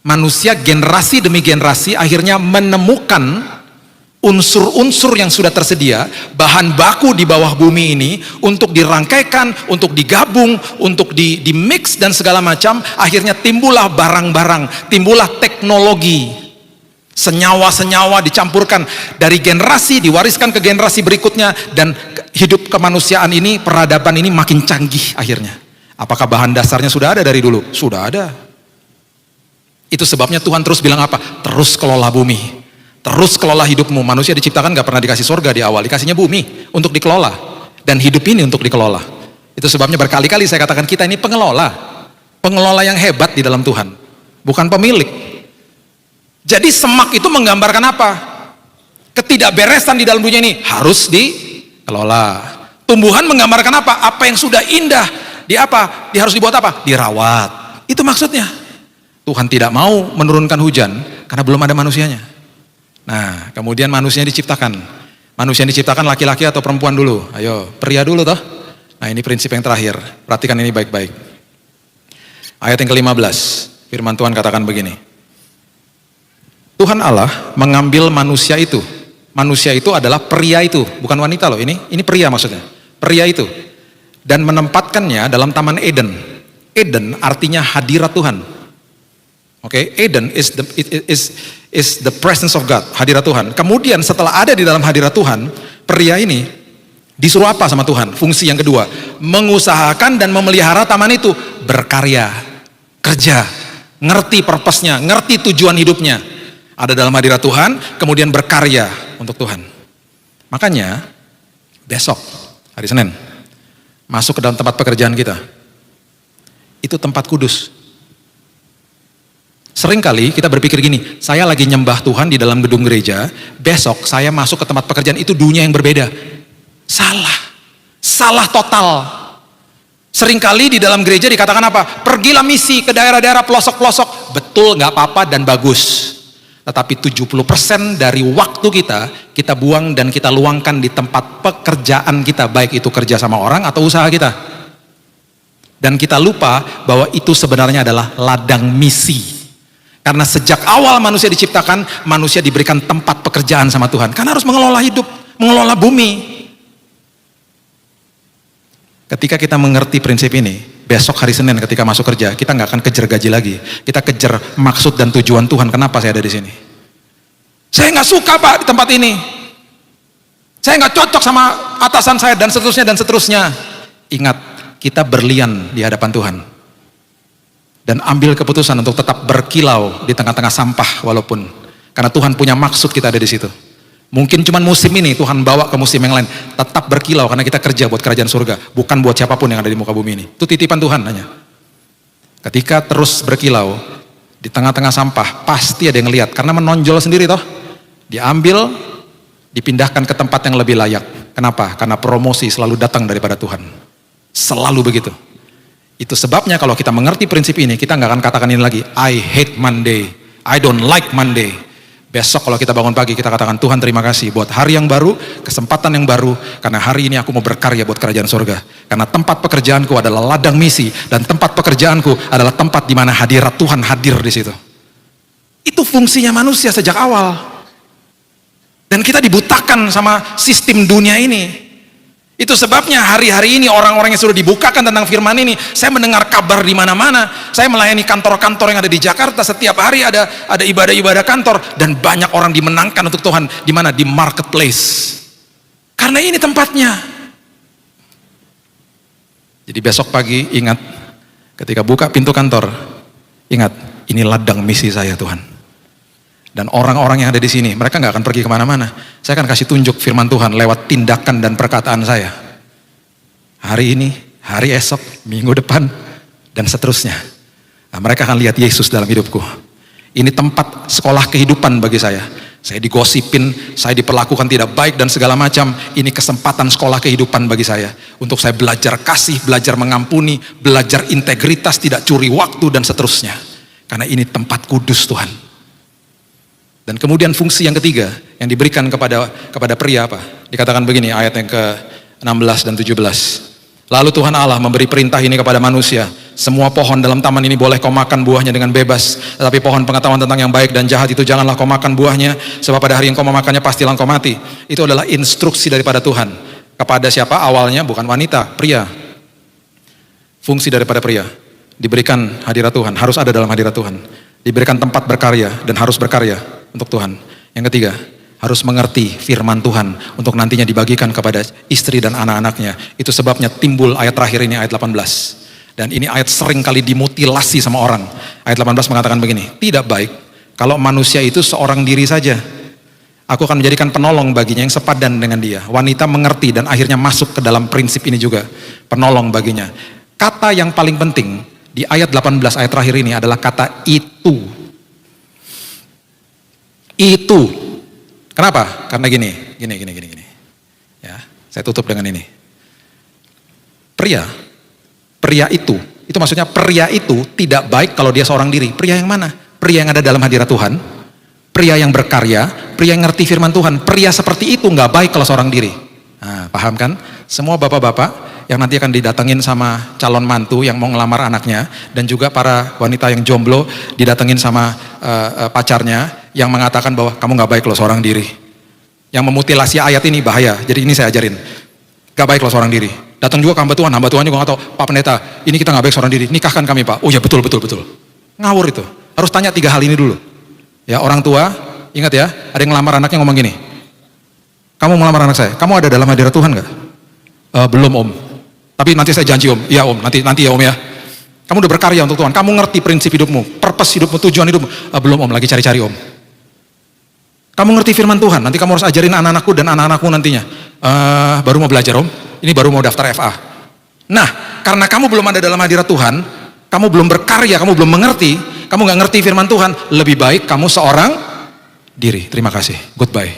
Manusia generasi demi generasi akhirnya menemukan unsur-unsur yang sudah tersedia, bahan baku di bawah bumi ini untuk dirangkaikan, untuk digabung, untuk di mix dan segala macam. Akhirnya timbullah barang-barang, timbullah teknologi, senyawa-senyawa dicampurkan dari generasi diwariskan ke generasi berikutnya, dan hidup kemanusiaan ini, peradaban ini makin canggih akhirnya. Apakah bahan dasarnya sudah ada dari dulu? Sudah ada. Itu sebabnya Tuhan terus bilang apa? Terus kelola bumi, terus kelola hidupmu. Manusia diciptakan gak pernah dikasih surga di awal, dikasihnya bumi untuk dikelola, dan hidup ini untuk dikelola. Itu sebabnya berkali-kali saya katakan kita ini pengelola yang hebat di dalam Tuhan, bukan pemilik. Jadi semak itu menggambarkan apa? Ketidakberesan di dalam dunia ini harus dikelola. Tumbuhan menggambarkan apa? Apa yang sudah indah harus dibuat apa? Dirawat. Itu maksudnya. Tuhan tidak mau menurunkan hujan karena belum ada manusianya. Nah, kemudian manusia diciptakan. Manusia diciptakan laki-laki atau perempuan dulu? Ayo, pria dulu toh. Nah, ini prinsip yang terakhir. Perhatikan ini baik-baik. Ayat yang ke-15, firman Tuhan katakan begini. Tuhan Allah mengambil manusia itu. Manusia itu adalah pria itu, bukan wanita loh. Ini pria maksudnya. Pria itu. Dan menempatkannya dalam Taman Eden. Eden artinya hadirat Tuhan. Oke, Eden is the presence of God, hadirat Tuhan. Kemudian setelah ada di dalam hadirat Tuhan, pria ini disuruh apa sama Tuhan? Fungsi yang kedua, mengusahakan dan memelihara taman itu, berkarya, kerja, ngerti purpose-nya, ngerti tujuan hidupnya. Ada dalam hadirat Tuhan, kemudian berkarya untuk Tuhan. Makanya besok, hari Senin, masuk ke dalam tempat pekerjaan kita. Itu tempat kudus. Seringkali kita berpikir gini, saya lagi nyembah Tuhan di dalam gedung gereja, besok saya masuk ke tempat pekerjaan itu dunia yang berbeda. Salah total. Seringkali di dalam gereja dikatakan apa? Pergilah misi ke daerah-daerah pelosok-pelosok. Betul, gak apa-apa dan bagus. Tetapi 70% dari waktu kita buang dan kita luangkan di tempat pekerjaan kita, baik itu kerja sama orang atau usaha kita. Dan kita lupa bahwa itu sebenarnya adalah ladang misi. Karena sejak awal manusia diciptakan, manusia diberikan tempat pekerjaan sama Tuhan. Karena harus mengelola hidup, mengelola bumi. Ketika kita mengerti prinsip ini, besok hari Senin ketika masuk kerja, kita nggak akan kejar gaji lagi. Kita kejar maksud dan tujuan Tuhan. Kenapa saya ada di sini? Saya nggak suka Pak di tempat ini. Saya nggak cocok sama atasan saya dan seterusnya dan seterusnya. Ingat, kita berlian di hadapan Tuhan. Dan ambil keputusan untuk tetap berkilau di tengah-tengah sampah walaupun. Karena Tuhan punya maksud kita ada di situ. Mungkin cuma musim ini Tuhan bawa ke musim yang lain. Tetap berkilau karena kita kerja buat kerajaan surga. Bukan buat siapapun yang ada di muka bumi ini. Itu titipan Tuhan hanya. Ketika terus berkilau di tengah-tengah sampah, pasti ada yang lihat. Karena menonjol sendiri toh. Diambil, dipindahkan ke tempat yang lebih layak. Kenapa? Karena promosi selalu datang daripada Tuhan. Selalu begitu. Itu sebabnya kalau kita mengerti prinsip ini, kita nggak akan katakan ini lagi, I hate Monday, I don't like Monday. Besok kalau kita bangun pagi, kita katakan, Tuhan terima kasih buat hari yang baru, kesempatan yang baru, karena hari ini aku mau berkarya buat kerajaan surga. Karena tempat pekerjaanku adalah ladang misi, dan tempat pekerjaanku adalah tempat di mana hadirat Tuhan hadir di situ. Itu fungsinya manusia sejak awal. Dan kita dibutakan sama sistem dunia ini. Itu sebabnya hari-hari ini orang-orang yang sudah dibukakan tentang firman ini, saya mendengar kabar di mana-mana. Saya melayani kantor-kantor yang ada di Jakarta, setiap hari ada ibadah-ibadah kantor, dan banyak orang dimenangkan untuk Tuhan. Di mana? Di marketplace. Karena ini tempatnya. Jadi besok pagi ingat, ketika buka pintu kantor, ingat, ini ladang misi saya Tuhan. Dan orang-orang yang ada di sini, mereka nggak akan pergi kemana-mana. Saya akan kasih tunjuk firman Tuhan lewat tindakan dan perkataan saya. Hari ini, hari esok, minggu depan, dan seterusnya. Nah, mereka akan lihat Yesus dalam hidupku. Ini tempat sekolah kehidupan bagi saya. Saya digosipin, saya diperlakukan tidak baik dan segala macam. Ini kesempatan sekolah kehidupan bagi saya. Untuk saya belajar kasih, belajar mengampuni, belajar integritas, tidak curi waktu, dan seterusnya. Karena ini tempat kudus Tuhan. Dan kemudian fungsi yang ketiga yang diberikan kepada pria apa? Dikatakan begini ayat yang ke-16 dan 17. Lalu Tuhan Allah memberi perintah ini kepada manusia. Semua pohon dalam taman ini boleh kau makan buahnya dengan bebas. Tetapi pohon pengetahuan tentang yang baik dan jahat itu janganlah kau makan buahnya. Sebab pada hari yang kau memakannya pastilah kau mati. Itu adalah instruksi daripada Tuhan. Kepada siapa? Awalnya bukan wanita, pria. Fungsi daripada pria. Diberikan hadirat Tuhan, harus ada dalam hadirat Tuhan. Diberikan tempat berkarya dan harus berkarya untuk Tuhan. Yang ketiga, harus mengerti firman Tuhan untuk nantinya dibagikan kepada istri dan anak-anaknya. Itu sebabnya timbul ayat terakhir ini, ayat 18. Dan ini ayat sering kali dimutilasi sama orang. Ayat 18 mengatakan begini, tidak baik kalau manusia itu seorang diri saja. Aku akan menjadikan penolong baginya yang sepadan dengan dia. Wanita mengerti dan akhirnya masuk ke dalam prinsip ini juga. Penolong baginya. Kata yang paling penting di ayat 18 ayat terakhir ini adalah kata itu. Itu. Kenapa? Karena gini. Ya, saya tutup dengan ini. Pria itu maksudnya pria itu tidak baik kalau dia seorang diri. Pria yang mana? Pria yang ada dalam hadirat Tuhan, pria yang berkarya, pria yang ngerti firman Tuhan. Pria seperti itu nggak baik kalau seorang diri. Nah, paham kan? Semua bapak-bapak yang nanti akan didatengin sama calon mantu yang mau ngelamar anaknya, dan juga para wanita yang jomblo didatengin sama pacarnya yang mengatakan bahwa kamu nggak baik kalau seorang diri. Yang memutilasi ayat ini bahaya. Jadi ini saya ajarin. Gak baik kalau seorang diri. Datang juga ke hamba Tuhan juga nggak tahu, Pak Pendeta, ini kita nggak baik seorang diri. Nikahkan kami Pak. Oh ya betul. Ngawur itu. Harus tanya 3 hal ini dulu. Ya orang tua, ingat ya, ada yang ngelamar anaknya ngomong gini. Kamu melamar anak saya, kamu ada dalam hadirat Tuhan nggak? Belum Om. Tapi nanti saya janji Om. Iya Om, nanti ya Om ya. Kamu udah berkarya untuk Tuhan. Kamu ngerti prinsip hidupmu, purpose hidupmu, tujuan hidupmu. Belum Om, lagi cari-cari Om. Kamu ngerti firman Tuhan, nanti kamu harus ajarin anak-anakku dan anak-anakmu nantinya. Baru mau belajar Om, ini baru mau daftar FA. Nah, karena kamu belum ada dalam hadirat Tuhan, kamu belum berkarya, kamu belum mengerti, kamu gak ngerti firman Tuhan, lebih baik kamu seorang diri. Terima kasih, goodbye.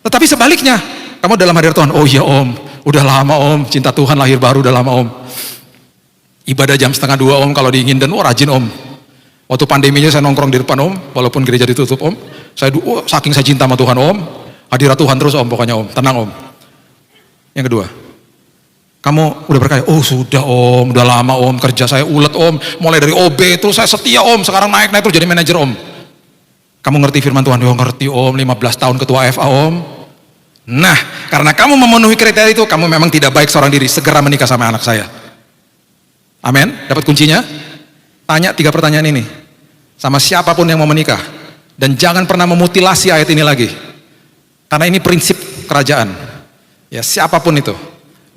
Tetapi sebaliknya, kamu dalam hadirat Tuhan, oh iya Om, udah lama Om, cinta Tuhan lahir baru udah lama Om. Ibadah jam 1:30 Om kalau diingin dan rajin Om. Waktu pandeminya saya nongkrong di depan Om, walaupun gereja ditutup Om. Saking saya cinta sama Tuhan Om, hadirat Tuhan terus Om, pokoknya Om, tenang Om. Yang kedua, Kamu udah berkaya? Oh sudah om, udah lama om, kerja saya ulet om, mulai dari OB terus saya setia om, sekarang naik terus jadi manajer om. Kamu ngerti firman Tuhan? Oh ngerti om, 15 tahun ketua FA om. Nah, karena kamu memenuhi kriteria itu, kamu memang tidak baik seorang diri, segera menikah sama anak saya. Amin? Dapat kuncinya? Tanya 3 pertanyaan ini, sama siapapun yang mau menikah. Dan jangan pernah memutilasi ayat ini lagi. Karena ini prinsip kerajaan. Ya siapapun itu.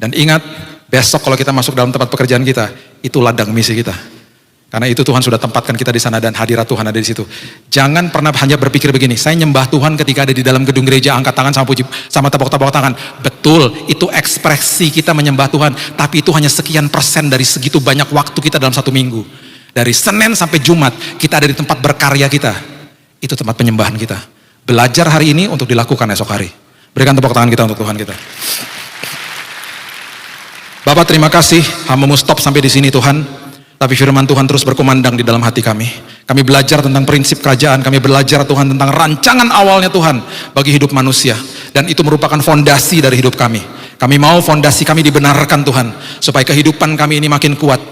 Dan ingat, besok kalau kita masuk dalam tempat pekerjaan kita, itu ladang misi kita. Karena itu Tuhan sudah tempatkan kita di sana dan hadirat Tuhan ada di situ. Jangan pernah hanya berpikir begini, saya nyembah Tuhan ketika ada di dalam gedung gereja, angkat tangan sama tepuk-tepuk tangan. Betul, itu ekspresi kita menyembah Tuhan, tapi itu hanya sekian persen dari segitu banyak waktu kita dalam satu minggu. Dari Senin sampai Jumat, kita ada di tempat berkarya kita. Itu tempat penyembahan kita. Belajar hari ini untuk dilakukan esok hari. Berikan tepuk tangan kita untuk Tuhan kita. Bapak terima kasih, hamba-Mu stop sampai di sini Tuhan. Tapi firman Tuhan terus berkumandang di dalam hati kami. Kami belajar tentang prinsip kerajaan, kami belajar Tuhan tentang rancangan awalnya Tuhan bagi hidup manusia. Dan itu merupakan fondasi dari hidup kami. Kami mau fondasi kami dibenarkan Tuhan, supaya kehidupan kami ini makin kuat,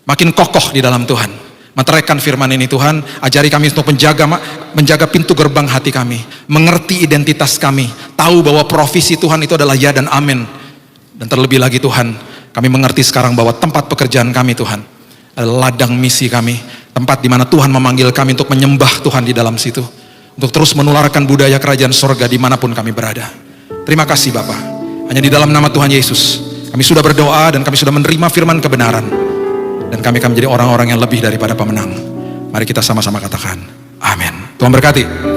makin kokoh di dalam Tuhan. Meteraikan firman ini Tuhan, ajari kami untuk menjaga pintu gerbang hati kami, mengerti identitas kami, tahu bahwa profesi Tuhan itu adalah ya dan amin. Dan terlebih lagi Tuhan, kami mengerti sekarang bahwa tempat pekerjaan kami Tuhan adalah ladang misi kami, tempat di mana Tuhan memanggil kami untuk menyembah Tuhan di dalam situ, untuk terus menularkan budaya kerajaan sorga dimanapun kami berada. Terima kasih Bapa, hanya di dalam nama Tuhan Yesus kami sudah berdoa dan kami sudah menerima firman kebenaran, dan kami akan menjadi orang-orang yang lebih daripada pemenang. Mari kita sama-sama katakan amin. Tuhan berkati.